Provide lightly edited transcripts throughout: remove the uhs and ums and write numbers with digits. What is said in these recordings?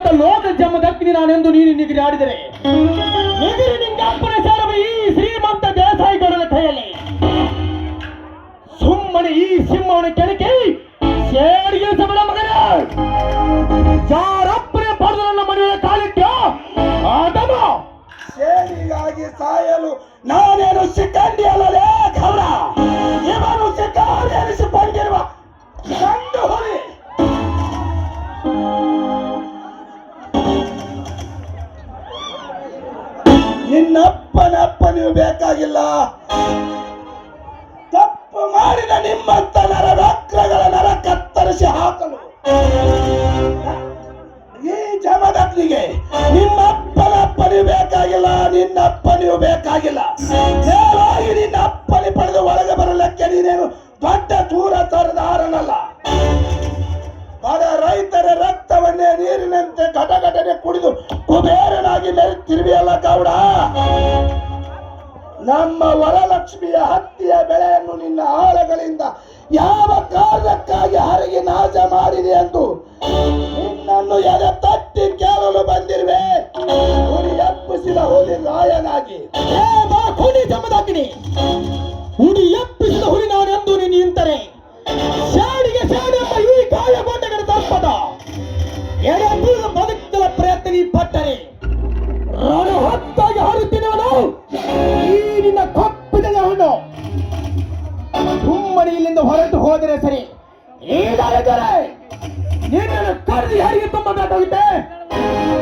ಲೋಕ ಜಮ್ಮದಕ್ಕಿ ನಾನೆಂದು ನೀನು ನಿಗದಿ ಆಡಿದರೆ ನಿಗದಿ ನಿಂಗಪ್ಪನ ಸೇರುವ ಈ ಶ್ರೀಮಂತ ದೇಸಾಯಿಗೌಡನ ಕೈಯಲ್ಲಿ ಸುಮ್ಮನೆ ಈ ಸಿಂಹವನ್ನು ಕೆಣಕಿ ಸೇರಿಸಬಲ ಮಗನ ಯಾರಪ್ಪನ ಪಡೆದು ನನ್ನ ಮನೆಯ ಕಾಲಿಟ್ಟ ಆದಮ ಸೇರಿಗಾಗಿ ಸಾಯಲು ನಾನೇನು ಶಿಖಂಡಿ ಅಲ್ಲಲೇ ಖೌರ ಇವನು ಶಿಖಾರಿ ಎನಿಸಿಕೊಂಡಿರುವ ಗಂಡು ಹುಲಿ. ನಿನ್ನಪ್ಪನಪ್ಪ ನೀವು ಬೇಕಾಗಿಲ್ಲ. ತಪ್ಪು ಮಾಡಿದ ನಿಮ್ಮಂತ ನರವಕ್ರಗಳ ನರ ಕತ್ತರಿಸಿ ಹಾಕಲು ಈ ಜಮದಗ್ನಿಗೆ ನಿಮ್ಮಪ್ಪನಪ್ಪ ನೀವು ಬೇಕಾಗಿಲ್ಲ. ನಿನ್ನಪ್ಪ ನೀವು ಬೇಕಾಗಿಲ್ಲ. ನೇರವಾಗಿ ನಿನ್ನ ಅಪ್ಪನಿ ಪಡೆದು ಒಳಗೆ ಬರಲಿಕ್ಕೆ ನೀನೇನು ದೊಡ್ಡ ದೂರ ತರದಾರನಲ್ಲ. ಬಡ ರೈತರ ರಕ್ತವನ್ನೇ ನೀರಿನಂತೆ ಘಟಘಟನೆ ಕುಡಿದು ಕುಬೇರನಾಗಿ ಮೆರೆತಿರುವೆಯಲ್ಲ ಗೌಡ. ನಮ್ಮ ವರಲಕ್ಷ್ಮಿಯ ಹತ್ತಿಯ ಬೆಳೆಯನ್ನು ನಿನ್ನ ಆಳಗಳಿಂದ ಯಾವ ಕಾರಣಕ್ಕಾಗಿ ಹರಗಿ ನಾಶ ಮಾಡಿದೆ ಎಂದು ನಿನ್ನನ್ನು ಎದೆ ತಟ್ಟಿ ಕೇಳಲು ಬಂದಿರುವೆ. ಹುಲಿ ಎಪ್ಪಿಸಿದ ಹುಲಿ ರಾಯನಾಗಿ ಹುಲಿ ಜಮದಗ್ನಿ ಹುಡಿ ಎಪ್ಪಿಸಿದ ಹುಲಿ ನಾನೆಂದು ನೀನು ನಿಂತರೆ ಶಾಡಿಗೆ ಶಾಡೆಂಬ ಈ ಗಾಯಗೊಂಡಗರ ತಪ್ಪದ ಎಡೆ ಬದುಕಲ ಪ್ರಯತ್ನ ನೀ ಪಟ್ಟರೆ ನಾನು ಹೊತ್ತಾಗಿ ಹಾರುತ್ತಿದ್ದವನು ಈ ನಿನ್ನ ಕಪ್ಪಿದ ಹಣ್ಣು ಸುಮ್ಮನೆ ಇಲ್ಲಿಂದ ಹೊರಟು ಹೋದರೆ ಸರಿ. ಈಗಾದರೆ ನಿನ್ನನ್ನು ಕರೆದು ಯಾರಿಗೆ ತುಂಬಬೇಕಾಗುತ್ತೆ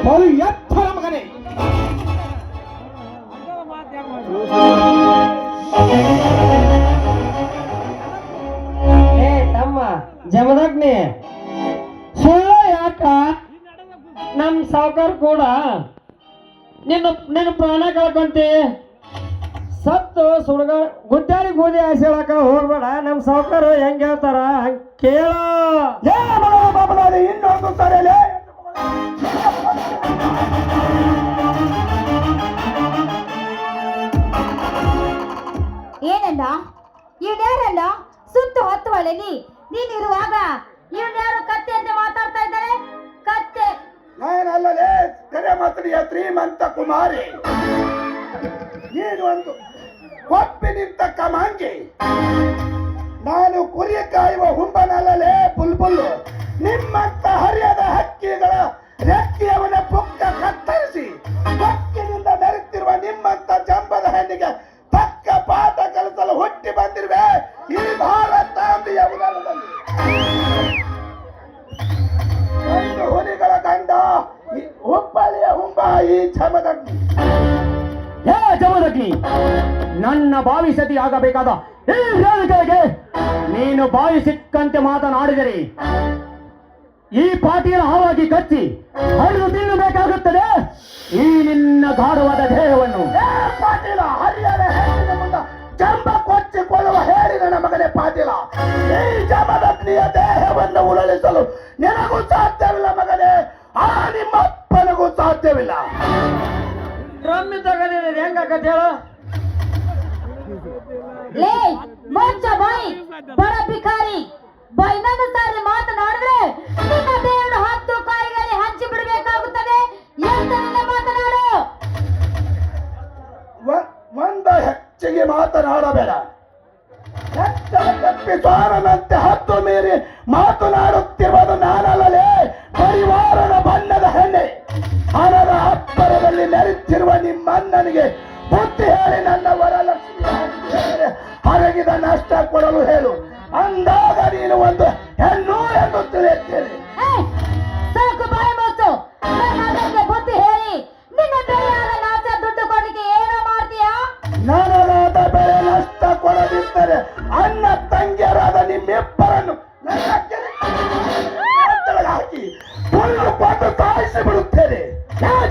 ಬಲು ಎತ್ತರ ಮಗನೇ. ತಮ್ಮ ಜಮದಗ್ನಿ ಸುಳ್ಳು ಯಾಕ? ನಮ್ ಸಾವುಕಾರ ಕೂಡ ನಿನ್ನ ಪ್ರಾಣ ಕಳ್ಕೊಂತಿ. ಸತ್ತು ಸುಡ್ಗ ಗುದ್ದಾಡಿ ಗೋಧಿ ಆಸೆ ಹೇಳಕ ಹೋಗ್ಬೇಡ. ನಮ್ ಸಾವುಕಾರ ಹೆಂಗ್ ಹೇಳ್ತಾರ ಹಂಗ ಕೇಳ. ಇನ್ನೊಂದು ಸರಿಯಲೇ ಏನಲ್ಲ ಇವನ್ಯಾರಲ್ಲ ಸುತ್ತು ಹೊತ್ತು ಒಳಲಿ ನೀನಿರುವಾಗ ಇವನ್ಯಾರು ಕತ್ತೆ ಅಂತ ಮಾತಾಡ್ತಾ ಇದ್ದಾರೆ? ಕತ್ತೆ ನಾನಲ್ಲಲೇ ಕರೆಮತ್ರಿಯ ಶ್ರೀಮಂತ ಕುಮಾರಿ. ನೀನು ಒಂದು ಕೊಪ್ಪಿ ನಿಂತ ಕಮಾಂಗಿ. ನಾನು ಕುರಿ ಕಾಯುವ ಹುಂಬನಲ್ಲಲೇ ಬುಲ್ಬುಲ್ಲು. ನಿಮ್ಮಂತ ಹರಿಯದ ಹಕ್ಕಿಗಳ ರೆಕ್ಕೆಯವನ ಪುಕ್ಕ ಕತ್ತರಿಸಿ ಕೊಕ್ಕಿನಿಂದ ಮೆರೆತಿರುವ ನಿಮ್ಮಂತ ಜಂಬದ ಹೆಣ್ಣಿಗೆ ತಕ್ಕ ಪಾಠ ಕಲಿಸಲು ಹುಟ್ಟಿ ಬಂದಿರುವೆ ಈ ಭಾರತಾಂಬಿಯ ಉದರದಲ್ಲಿ. ಗಂಡು ಹುಲಿಗಳ ಗಂಡ ಹುಬ್ಬಳ್ಳಿಯ ಹುಂಬ ಈ ಜಮದಗ್ನಿ. ಹೇ ಜಮದಗ್ನಿ, ನನ್ನ ಬಾವಿ ಸತಿ ಆಗಬೇಕಾದ ಈ ರೇಣುಗಳಿಗೆ ನೀನು ಬಾಯಿ ಸಿಕ್ಕಂತೆ ಮಾತನಾಡಿದರೆ ಈ ಪಾಟಿಯ ಹಾವಾಗಿ ಕಚ್ಚಿ ಹರಿದು ತಿನ್ನಬೇಕಾಗುತ್ತದೆ ಈ ನಿನ್ನ ಗಾಢವಾದ ದೇಹವನ್ನು. ಪಾಟೀಲ ಹರಿಯದ ಹೆಣ್ಣಿನ ಮುಂದ ಜಂಬ ಕೊಚ್ಚಿಕೊಳ್ಳುವ ಹೇಳಿ ನನ್ನ ಮಗನೇ ಪಾಟೀಲ. ಈ ಜಮದಗ್ನಿಯ ದೇಹವನ್ನು ಉರುಳಿಸಲು ನಿನಗೂ ಸಾಧ್ಯವಿಲ್ಲ ಮಗನೇ. ಆ ನಿಮ್ಮಪ್ಪನಿಗೂ ಸಾಧ್ಯವಿಲ್ಲ. ರಮ್ಮಿ ತಗಲಿಲ್ಲ ಹೆಂಗಾಕತ್ ಹೇಳು? ಲೇ ಮೋಚ ಬಾಯಿ ಬಡ ಭಿಕಾರಿ ಬೈನನ್ನು ಸಾರಿ ಮಾತನಾಡಿದ್ರೆ ನಿನ್ನ ದೇಹವನ್ನು 10 ಕಾಯಿಗಳಿಗೆ ಹಂಚಿ ಬಿಡಬೇಕಾಗುತ್ತದೆ ಎಂತ ನಿನ್ನ ಮಾತನಾಡು. ಒಂದು ಹೆಚ್ಚಿಗೆ ಮಾತನಾಡಬೇಡ. ತಪ್ಪಿಸಾರನಂತೆ 10 ಮೀರಿ ಮಾತನಾಡುತ್ತಿರುವುದು ನಾನಲ್ಲಲೇ ಪರಿವಾರನ ಬಣ್ಣದ ಹೆಣ್ಣೆ. ಹಣದ ಅಪ್ಪರದಲ್ಲಿ ಮೆರೆತಿರುವ ನಿಮ್ಮಣ್ಣನಿಗೆ ಬುದ್ಧಿ ಹೇಳಿ ನನ್ನ ವರಲಕ್ಷ್ಮಿ ಹರಗಿದ ನಷ್ಟ ಕೊಡಲು ಹೇಳು. ಅಂದಾಗ ನೀನು ಒಂದು ಹೆಣ್ಣು ಎಂದು ತಿಳಿಯುತ್ತೇನೆ. ಸಾಕು ಬಾಯಿ ಮುಚ್ಚು. ನನ್ನ ಬುದ್ಧಿ ಹೇಳಿ ನಿನ್ನ ಬೆಳೆಯಾದ ನಾಚ ದುಡ್ಡು ಕೊಡ್ಲಿಕ್ಕೆ ಏನೋ ಮಾಡ್ತೀಯಾ? ನನಗಾದ ಬೆಳೆ ನಷ್ಟ ಕೊಡದಿದ್ದರೆ ಅಣ್ಣ ತಂಗಿಯರಾದ ನಿಮ್ಮಿಬ್ಬರನ್ನು ನನ್ನ ಕೆಳಗೆ ಹಾಕಿ ಹುಲ್ಲು ಕೊಂಡು ಸಾಯಿಸಿ ಬಿಡುತ್ತೇನೆ.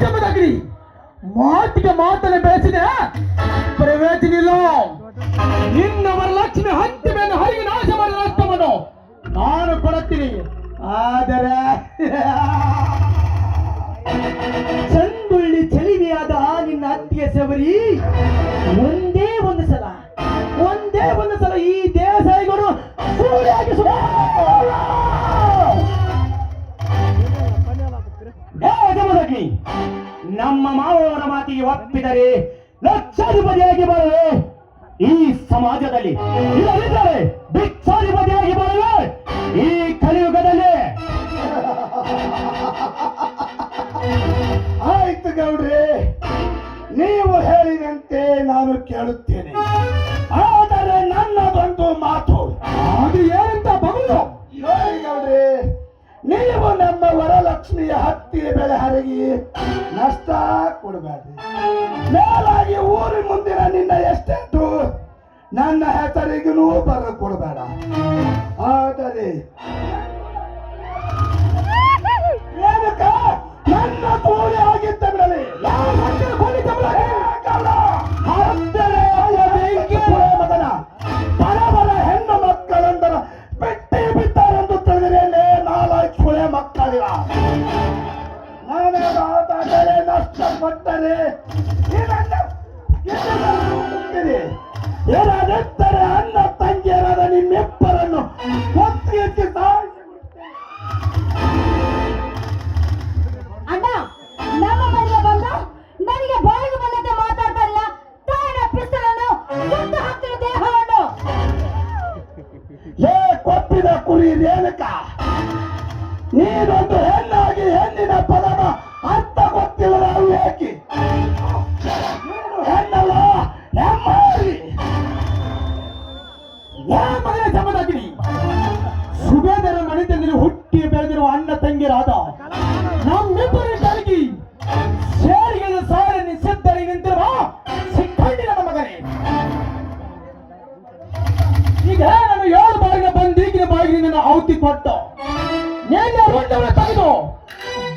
ಜಮದಗ್ನಿ, ಮಾತಿಗೆ ಮಾತನ್ನು ಬೆಳೆಸಿದೆ ಪ್ರವೇಶನಿಲ್ಲ. ನಿನ್ನ ವರಲಕ್ಷ್ಮಿ ಹತ್ತಿ ಮೇಲೆ ಹರಿಗಿ ನಾಶ ಮಾಡಿದ ನಷ್ಟವನ್ನು ನಾನು ಕೊಡುತ್ತೀನಿ. ಆದರೆ ಚಂದುಳ್ಳಿ ಚಲಿವೆಯಾದ ನಿನ್ನ ಹತ್ತಿಗೆ ಸವರಿ ಒಂದೇ ಒಂದು ಸಲ ಈ ದೇಸಾಯಿಗಳು ಸೂರ್ಯಾಗಿ ಜಮದಗ್ನಿ, ನಮ್ಮ ಮಾವನ ಮಾತಿಗೆ ಒಪ್ಪಿದರೆ ಲಕ್ಷಾಧಿಪತಿಯಾಗಿ ಬರುವೆ ಈ ಸಮಾಜದಲ್ಲಿ, ಇಲ್ಲದಿದ್ದರೆ ಭಿಕ್ಷಾಧಿಪತಿಯಾಗಿ ಬರುವೆ ಈ ಕಲಿಯುಗದಲ್ಲಿ. ಆಯ್ತು ಗೌಡ್ರೆ, ನೀವು ಹೇಳಿದಂತೆ ನಾನು ಕೇಳುತ್ತೇನೆ. ಆದರೆ ನನ್ನದೊಂದು ಮಾತು. ಅದು ಏನಂತ ಬಗಳು? ನೋಡಿ ಗೌಡ್ರೆ, ನೀವು ನಮ್ಮ ವರಲಕ್ಷ್ಮಿಯ ಹತ್ತಿರ ಬೆಳೆ ಹರಗಿ ನಷ್ಟ ಕೊಡಬೇಡ್ರಿ. ಮೇಲಾಗಿ ಊರಿ ಮುಂದಿನ ನಿನ್ನ ಎಷ್ಟೆಂಟು ನನ್ನ ಹೆಸರಿಗೂ ಬರ ಕೊಡಬೇಡ. ಆದರೆ ಏನಕ್ಕ ನನ್ನ ತೋಳಿ ಆಗಿದ್ದ ಬಿಡಲಿ. ಮಗನ ಬರಬರ ಹೆಣ್ಣು ಮಕ್ಕಳೆಂದರ ಬಿಟ್ಟಿ ಬಿದ್ದಾರೆಂದು ತಿಳಿದರೆ ನಾಲ್ಕು ಸುಳೆ ಮಕ್ಕಳಿಲ್ಲ. ನಾನೇ ನಷ್ಟಪಟ್ಟರೆ ಏನಾದೆತ್ತರೆ ಅಣ್ಣ ತಂಗಿಯರಾದ ನಿಮ್ಮಿಬ್ಬರನ್ನು ಒತ್ತಿಗೆ ಅಣ್ಣ, ನಮ್ಮ ಮನೆಗೆ ಬಂದು ನನಗೆ ಬಾಯಿಗೆ ಬಂದಂತೆ ಮಾತಾಡ್ತಾರಲ್ಲ. ತಾಯಿನ ಪಿಸ್ತಲನ್ನು ಸುಟ್ಟು ಹಾಕ್ತಿರೋ ದೇಹವನ್ನು. ಏ ಕೊಪ್ಪಿದ ಕುರಿ ರೇಣುಕ, ನೀನೊಂದು ಹೆಣ್ಣಾಗಿ ಹೆಣ್ಣಿನ ಪದದ ಅರ್ಥ ಗೊತ್ತಿಲ್ಲದ ಏಕೆ? ನೀನು ಹೆಣ್ಣಲ್ಲ, ಹೆಮ್ಮಾರಿ. ಮಗನ ಜಮದಗ್ನಿ, ಸುಬೇದರ ಮನೆತನದಲ್ಲಿ ಹುಟ್ಟಿ ಬೆಳೆದಿರುವ ಅಣ್ಣ ತಂಗಿರಾದ ನಮ್ಮಿಬ್ಬರಿಗಾಗಿ ಸೇರಿಗೆದ ಸಾಲ ನಿಷಿದ್ಧರಿಗೆ ನಿಂತಿರುವ ಸಿಕ್ಕಂಡಿ ನನ್ನ ಮಗನೇ. ಈಗ ನಾನು 7 ಬಾರಿನ ಬಂದೀಗಿನ ಬಾಗಿಲಿನ ನನ್ನ ಔತಿ ಕೊಟ್ಟು ನಿನ್ನೆ ರುಂಡವನ್ನು ತೆಗೆದು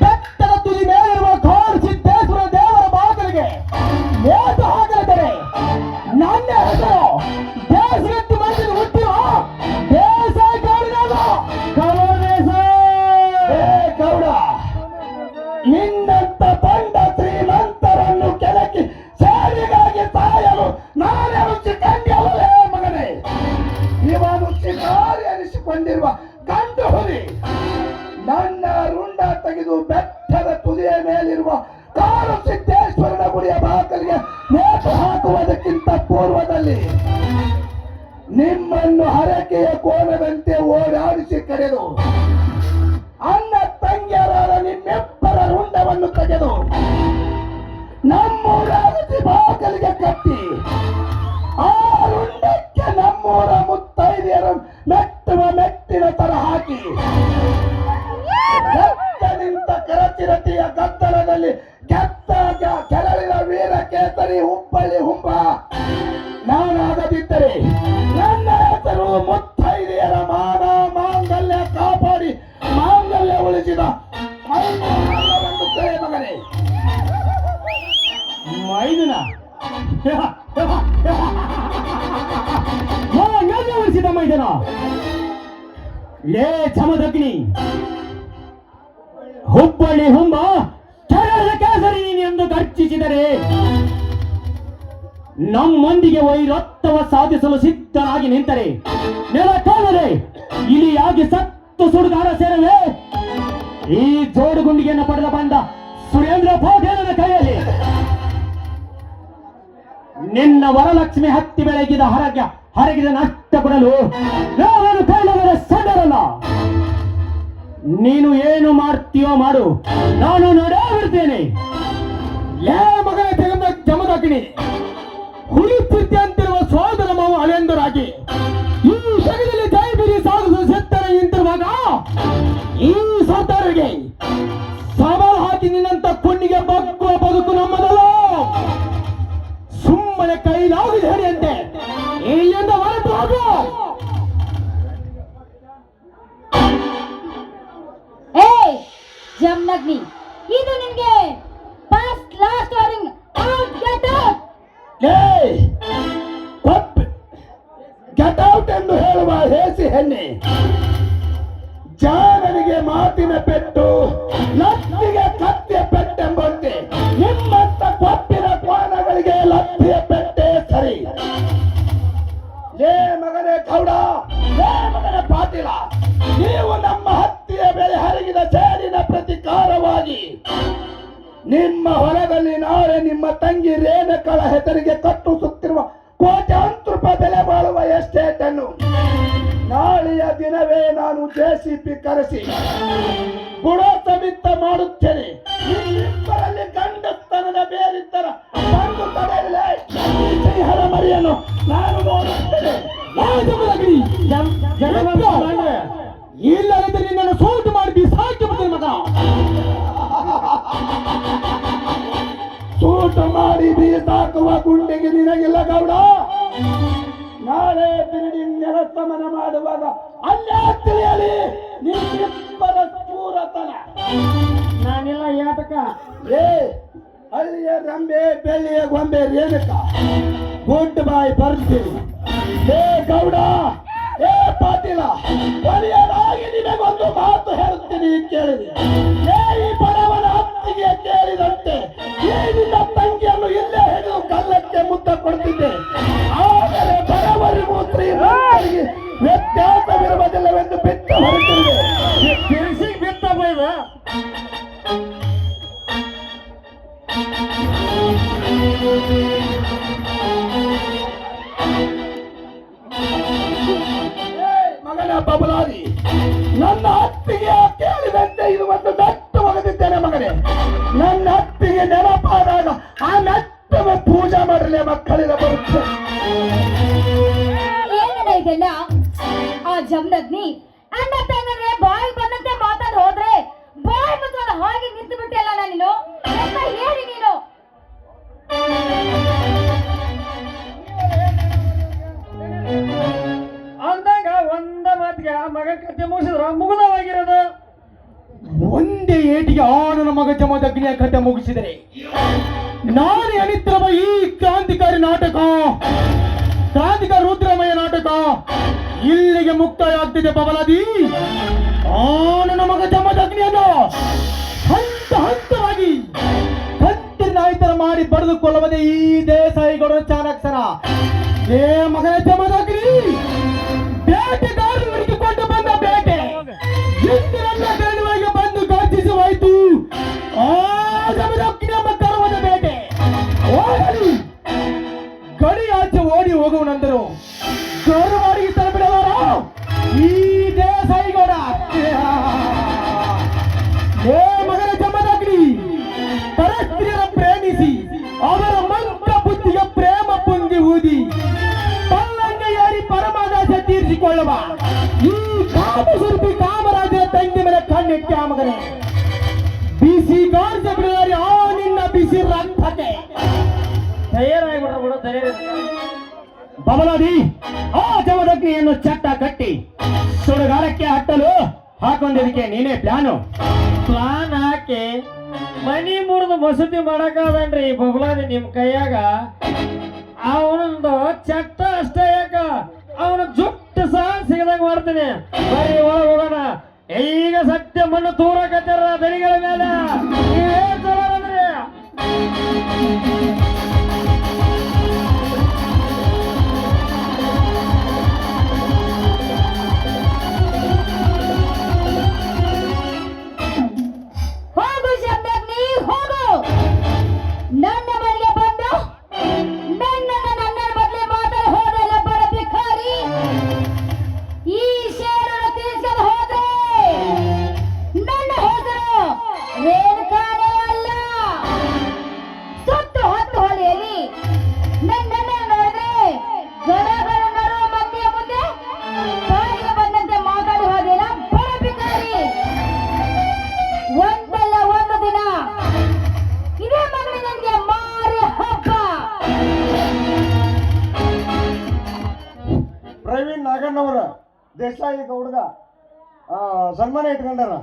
ಬೆಟ್ಟದ ತುದಿ ಮೇಲಿರುವ ಘೋರ ಸಿದ್ದೇಶ್ವರ ದೇವರ ಬಾಗಿಲಿಗೆ ನೇತು ಹಾಕಲಿದ್ದರೆ ನನ್ನ ಹೆಸರು ದೇಶಗತ್ತಿ ಮಂದಿನ ಹುಟ್ಟಿರುವ ದೇಶ ಗೌಡ, ನಿನ್ನಂತ ಬಂಡ ಶ್ರೀಮಂತರನ್ನು ಕೆಳಕಿ ಸೇರಿಗಾಗಿ ಸಾಯಲು ನಾನೇ ರುಚಿಕಂಡಿಯವಲೇ ಮಗನೇ. ಇವನು ಶಿಕಾರಿ ಅನಿಸಿಕೊಂಡಿರುವ ಗಂಡು ಹುಲಿ. ನನ್ನ ರುಂಡ ತೆಗೆದು ಬೆಟ್ಟದ ತುದಿಯ ಮೇಲಿರುವ ಕಾರು ಸಿದ್ದೇಶ್ವರನ ಗುಡಿಯ ಬಾಗಿಲಿಗೆ ನೇತು ಹಾಕುವುದಕ್ಕಿಂತ ಪೂರ್ವದಲ್ಲಿ ನಿಮ್ಮನ್ನು ಹರಕೆಯ ಕೋನದಂತೆ ಓಡಾಡಿಸಿ ಕರೆದು ಅಣ್ಣ ತಂಗಿಯರಾದ ನಿಮ್ಮಿಬ್ಬರ ರುಂಡವನ್ನು ತೆಗೆದು ನಮ್ಮೂರ ಅಗತಿ ಬಾಗಿಲಿಗೆ ಕಟ್ಟಿ ಆ ರುಂಡಕ್ಕೆ ನಮ್ಮೂರ ಮುತ್ತೈದೆಯರ ಮೆಟ್ಟುವ ಮೆಟ್ಟಿನ ತರ ಹಾಕಿ ನಿಂತ ಕರಚಿರತಿಯ ಗದ್ದಲದಲ್ಲಿ ಕೆತ್ತಾಗ ಕೆರಳಿನ ವೀರ ಕೇಸರಿ ಹುಬ್ಬಳ್ಳಿ ಹುಂಬ ನಾನಾಗದಿದ್ದರೆ ನನ್ನ ಹೆಸರು ಮುತ್ತೈದೆಯರ ಮಾನ ಮಾಂಗಲ್ಯ ಕಾಪಾಡಿ ಮಾಂಗಲ್ಯ ಉಳಿಸಿದ ಮಗನೇ. ಮೈದುನ ಉಳಿಸಿದ ಮೈದನ. ಲೇ ಜಮದಗ್ನಿ, ಹುಬ್ಬಳ್ಳಿ ಹುಂಬ ಕೆರಳದ ಕೇಸರಿ ಎಂದು ಗರ್ಜಿಸಿದರೆ ನಮ್ಮೊಂದಿಗೆ ವೈರತ್ವ ಸಾಧಿಸಲು ಸಿದ್ಧನಾಗಿ ನಿಂತರೆ ನೆಲ ಕಾಣದೆ ಇಲಿಯಾಗಿ ಸತ್ತು ಸುಡುಗಾರ ಸೇರವೆ ಈ ಜೋಡುಗುಂಡಿಗೆಯನ್ನು ಪಡೆದ ಬಂದ ಸುರೇಂದ್ರ ಪಾಟೀಲನ ಕೈಯಲ್ಲಿ ನಿನ್ನ ವರಲಕ್ಷ್ಮಿ ಹತ್ತಿ ಬೆಳಗಿದ ಹರಗಿದ ನಷ್ಟ ಕೊಡಲು ನಾನು ಕೈಲಾಗದ ಸಣ್ಣರಲ್ಲ. ನೀನು ಏನು ಮಾಡ್ತೀಯೋ ಮಾಡು, ನಾನು ನೋಡೇ ಬಿಡ್ತೇನೆ. ಲೇ ಮಗನ ಜಮದಗ್ನಿ, ಹುಡುಕುತ್ತಿರುವ ಸೋದರ ಮಾವು ಅಲೆಂದರಾಗಿ ಈ ಜಗದಲ್ಲಿ ಜೈಬಿರಿ ಸಾಗಿಸುವ ಸಿದ್ಧರ ನಿಂತಿರುವಾಗ ಈ ಸರ್ದಾರರಿಗೆ ಸವಾಲು ಹಾಕಿ ನಿನ್ನಂತ ಕುಣ್ಣಿಗೆ ಬಗ್ಗುವ ಬದುಕು ನಮ್ಮದಲ್ಲ. ಸುಮ್ಮನೆ ಕೈಲಾಗಿದೆ ಹೇಳಿಯಂತೆ ಇಲ್ಲಿಂದ ಹೊರಟು ಹೋಗು. ಜಮದಗ್ನಿ, ಇದು ನಿಮ್ಗೆ first last warning. Out, get out. Get out ಎಂದು ಹೇಳುವ ಹೇಸಿ ಹೆಣ್ಣೆ, ಜಾನನಿಗೆ ಮಾತಿನ ಪೆಟ್ಟು, ಲತ್ತಿಗೆ ಕತ್ತಿಯ ಪೆಟ್ಟೆಂಬಂತೆ ನಿಮ್ಮಂತ ಕೊಪ್ಪಿನ ಕ್ವಾನಗಳಿಗೆ ಲತ್ತಿಯ ಪೆಟ್ಟೆ ಸರಿ. ಲೇ ಮಗನೇ ಗೌಡ, ಲೇ ಮಗನೇ ಪಾಟೀಲ, ನೀವು ನಮ್ಮ ಹತ್ತಿಯ ಬೆಳೆ ಹರಗಿದ ಸೇರಿನ ಪ್ರತಿಕಾರವಾಗಿ ನಿಮ್ಮ ಹೊಲದಲ್ಲಿ ನಾಳೆ ನಿಮ್ಮ ತಂಗಿ ರೇಣುಕಳ ಹೆಸರಿಗೆ ಕಟ್ಟುಸುತ್ತಿರುವ ಕೋಟ್ಯಾಂತರ ರೂಪಾಯಿ ಬೆಲೆ ಬಾಳುವ ಎಸ್ಟೇಟ್ ಅನ್ನು ನಾಳೆಯ ದಿನವೇ ನಾನು JCB ಕರೆಸಿ ಗುಣ ಸಮಿತ ಮಾಡುತ್ತೇನೆ. ನಿಮ್ಮಿಬ್ಬರಲ್ಲಿ ಗಂಡಸ್ತನದ ಬೇರಿದ್ದರ ಬಂದು ತಡೆಯಲೇ ಸಿಂಹದ ಮರಿಯನ್ನು ನಾನು ನೋಡುತ್ತೇನೆ. ಇಲ್ಲದಿದ್ದರೆ ನಿನ್ನನ್ನು ಸೋಟು ಮಾಡಿ ಬಿಸಾಕಿ ಬಿಡ್ತೀನಿ ಮಗ. ಸೂಟು ಮಾಡಿ ಬೀಸಾಕುವ ಗುಂಡಿಗೆ ನಿನಗಿಲ್ಲ ಗೌಡ. ನಾಳೆ ಬಿಲ್ಡಿಂಗ್ ನೆಲಸಮನ ಮಾಡುವಾಗ ಅಲ್ಲೇ ತಿಳಿಯಲಿ ನಿಮ್ಮಿಬ್ಬರ ಚೂರತನ. ನಾನಿಲ್ಲ ಯಾತಕ ಏ ಹಳ್ಳಿಯ ರಂಬೆ ಬೆಳ್ಳಿಯ ಗೊಂಬೆ ರೇಣುಕ ಗುಡ್ ಬಾಯ್ ಬರ್ತೀವಿ. ಏ ಗೌಡ, ಏ ಪಾಟೀಲ, ಕೊನೆಯದಾಗಿ ನಿನಗೊಂದು ಮಾತು ಹೇಳುತ್ತೀನಿ ಕೇಳಿದೆ. ಈ ಬಡವನ ಅತ್ತಿಗೆ ಕೇಳಿದಂತೆ ಈ ನಿನ್ನ ತಂಗಿಯನ್ನು ಇಲ್ಲೇ ಹಿಡಿದು ಕಲ್ಲಕ್ಕೆ ಮುದ್ದ ಕೊಡ್ತಿದ್ದೆ. ಆದರೆ ಬಡವರಿಗೂ ಶ್ರೀಮಂತರಿಗೆ ವ್ಯತ್ಯಾಸವಿರುವುದಿಲ್ಲವೆಂದು ಬಿಟ್ಟು ಹೊರಟಿದೆ. ಬಿರುಸಿಗೆ ಬಿತ್ತ ಬೈದ ಮಗನ ಬಬಲಾದಿ, ನನ್ನ ಅತ್ತಿಗೆ ಕೇಳಿದಂತೆ ಇದು ಒಂದು ಮೆಟ್ಟು ಒಗೆದಿದ್ದೇನೆ ಮಗನೇ. ನನ್ನ ಅತ್ತಿಗೆ ನೆನಪಾದಾಗ ಆ ಮೆಟ್ಟವ ಪೂಜೆ ಮಾಡಲಿ ಮಕ್ಕಳಿಗೆ ಬರುತ್ತೆ. ಏನಿದೆ ಇದೆಲ್ಲ? ಆ ಜಮದಗ್ನಿ ಅಣ್ಣ ತಂಗಂದ್ರೆ ಬಾಯಿ ಬಂದಂತೆ ಮಾತಾಡ್ ಹೋದ್ರೆ ಬಾಯಿ ಮುಚ್ಕೊಂಡು ಹಾಗೆ ನಿಂತು ಬಿಟ್ಟಿಲ್ಲ ನೀನು. ಎಂತ ಹೇಳಿ ನೀನು? ಅಂದಾಗ ಒಂದ ಮಾತಿಗೆ ಆ ಮಗ ಕತೆ ಮುಗಿಸಿದ್ರ ಮುಗಿದವಾಗಿರೋದು. ಒಂದೇ ಏಟಿಗೆ ಆನನ ಮಗ ಜಮದಗ್ನಿಯ ಕಥೆ ಮುಗಿಸಿದರೆ ನಾನು ಎಣಿತಿರುವ ಈ ಕ್ರಾಂತಿಕಾರಿ ನಾಟಕ, ಕ್ರಾಂತಿಕಾರಿ ರುದ್ರಮಯ ನಾಟಕ ಇಲ್ಲಿಗೆ ಮುಕ್ತಾಯ ಆಗ್ತಿದೆ ಬಬಲಾದಿ. ಆನನ ಮಗ ಜಮದಗ್ನಿಯನ್ನು ಹಂತ ಹಂತವಾಗಿ ಕಂತಿನಾಯ್ತರ ಮಾಡಿ ಪಡೆದುಕೊಳ್ಳುವುದೇ ಈ ದೇಸಾಯಿಗೌಡರ ಚಾಣಾಕ್ಷರ. ಏ ಮಗನ ಜಮದಗ್ನಿ, ಬೇಟೆಗಾರರು ಹಿಡಿದುಕೊಂಡು ಬಂದ ಬೇಟೆ ಇಂದಿನ ಗಂಡುಗಳಿಗೆ ಬಂದು ಘಾಟಿಸುವಾಯ್ತು. ಆ ಜಮದಗ್ನಿ ಎಂಬ ಕರ್ಮದ ಬೇಟೆ ಓಡಲಿ ಗಡಿ ಆಚೆ ಓಡಿ ಹೋಗುವನಂದರು ಗರುವಾಡಿಗೆ ತಲುಪಿದವರು ಈ ದೇಸಾಯಿಗೌಡ. ಏ ಮಗನ ಜಮದಗ್ನಿ, ಪರಸ್ತ್ರೀಯರ ಪ್ರೇಮಿಸಿ ಅವರ ಮಂತ್ರ ಬುದ್ಧಿಗೆ ಪ್ರೇಮ ಪುಂಗಿ ಊದಿ ಪಲ್ಲಂಗ ಯಾರಿ ಪರಮಾದಾಸ ತೀರಿಸಿಕೊಳ್ಳುವ ಈ ಕಾಮಸ್ವರೂಪಿ ಕಾಮರಾಜನ ತಂಗಿ ಮೇಲೆ ಕಣ್ಣಿಟ್ಟ ಮಗನೇ. ಬಿಸಿ ಗಾರ್ಜ ಬಿಡುವರಿ ಆ ನಿನ್ನ ಬಿಸಿ ರಕ್ತಕ್ಕೆ ತಯಾರಾಗಿಬಿಡ್ರ ಧೈರ್ಯ. ಬಬಲಾದಿ, ಆ ಜಮದಗ್ನಿಯನ್ನು ಚಟ್ಟ ಕಟ್ಟಿ ಸುಡುಗಾರಕ್ಕೆ ಹಟ್ಟಲು ಹಾಕೊಂಡಿದ್ದಕ್ಕೆ ನೀನೇ ಪ್ಲಾನು. ಪ್ಲಾನ್ ಹಾಕಿ ಮನಿ ಮುರಿದು ಮಸೂತಿ ಮಾಡಕ್ಕಾದನ್ರಿ ಈ ಬಬಲಾದಿ ನಿಮ್ ಕೈಯಾಗ. ಅವನೊಂದು ಚಟ್ಟ ಅಷ್ಟೇ ಯಾಕ ಅವನ ಜುಟ್ಟು ಸಹ ಸಿಗದಂಗ ಮಾಡ್ತೀನಿ. ಬರೀ ಒಳಗೆ ಹೋಗೋಣ. ಈಗ ಸತ್ಯ ಮಣ್ಣು ತೂರಕತ್ತಾರ ದನಿಗಳ ಮೇಲೆ. ನೀವೇನ್ ಚಲೋರನ್ರಿ? ಹೋಗು ಜಮದಗ್ನಿ, ಹೋಗು. ನನ್ನ ಮನೆಗೆ ಬಂದು ನನ್ನ ಬದಲೇ ಮಾತಾಡಿ ಹೋದಲ್ಲ ಬಡ ಭಿಕಾರಿ. ಈ ಶೇರನ್ನು ತೀರ್ಸ್ಕೊಂಡು ಹೋದ್ರೆ ನನ್ನ ಹೆಸರು ರೇಣುಕಾನೇ ಅಲ್ಲ. ಸುತ್ತು ಹೊತ್ತು ಹೊಳೆಯಲ್ಲಿ ನನ್ನನ್ನು ನೋಡಿದ್ರೆ ಗಡಗಡನರು ಮಂದಿಯ ಮುಂದೆ ಬಾಯಿಗೆ ಬಂದಂತೆ ಮಾತಾಡಿ ಹೋದೇನ ಬಡ ಭಿಕಾರಿ. ಒಂದಲ್ಲ ಒಂದು ದಿನ ಇದೇ ಮಗನಿಗೆ ನನಗೆ ಮಾರಿ ಹಬ್ಬ. ಪ್ರವೀಣ್ ನಾಗಣ್ಣವರ ದೇಸಾಯಿ ಗೌಡಗ ಸನ್ಮಾನ ಇಟ್ಕೊಂಡಾರ.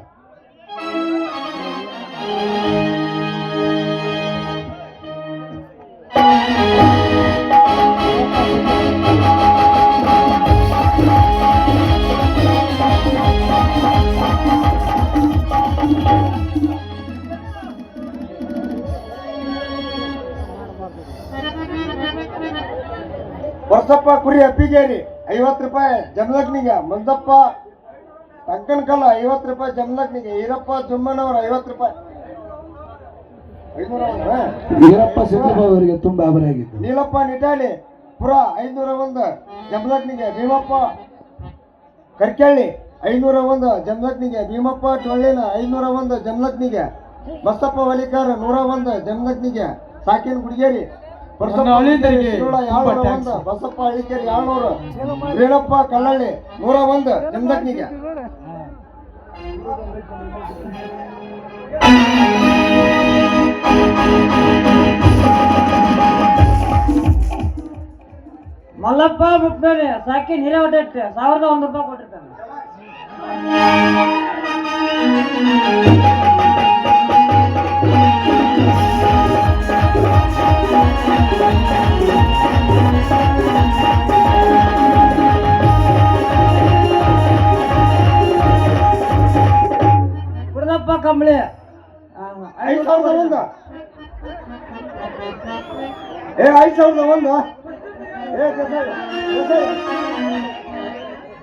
ವರ್ಷಪ್ಪ ಕುರಿ ಅಪ್ಪಿಗೇರಿ 50 ರೂಪಾಯಿ ಜಮದಗ್ನಿಗೆ. ಮಂಜಪ್ಪ ಟಂಕನಕಲ್ಲ 50 ರೂಪಾಯಿ ಜಮದಗ್ನಿಗೆ. ಈರಪ್ಪ ಜುಮ್ಮನವರ 50 ರೂಪಾಯಿ. 501 ಈರಪ್ಪ ಸಿದ್ದಪ್ಪ ಅವರಿಗೆ ತುಂಬಾ ಆಭಾರ ಆಗಿತ್ತು. ನೀಲಪ್ಪ ನಿಟಾಳಿ ಪುರ 501 ಜಮಲಕ್ನಿಗೆ ಭೀಮಪ್ಪ ಕರ್ಕಳ್ಳಿ 501 ಜಮಲಕ್ನಿಗೆ ಭೀಮಪ್ಪ ಟೊಳ್ಳಿನ 501 ಜಮಲಕ್ನಿಗೆ ಬಸಪ್ಪ ವಲಿಕಾರ 101 ಜಮಲಕ್ನಿಗೆ ಸಾಕಿನ ಗುಡಿಗೇರಿ ನನ್ನ ಹಳ್ಳಿದರಿಗೆ ಶಿರೋಳ 201 ಬಸಪ್ಪ ಹಳ್ಳಿಕೇರಿ 200 ವೀರಪ್ಪ ಕಳ್ಳಳ್ಳಿ 101 ಜಮಲಕ್ನಿಗೆ ಮಲ್ಲಪ್ಪ ಮುಕ್ತಾರೆ ಸಾಕಿ ನೀರೇ ಹೊಟ್ಟೆ 1,001 ರೂಪಾಯಿ ಕೊಟ್ಟಿರ್ತಾನೆ. ಕುಡ್ದಪ್ಪ ಕಂಬಳಿ 5,001 5,001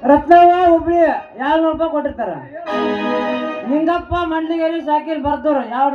ರತ್ನವ್ವ ಹುಬ್ಳಿ 200 ರೂಪಾಯಿ ಕೊಟ್ಟಿರ್ತಾರ. ನಿಂಗಪ್ಪ ಮಂಡ್ಲಿಗೇರಿ ಸಾಕಿಲ್ ಬರ್ದವ್ರು ಯಾವ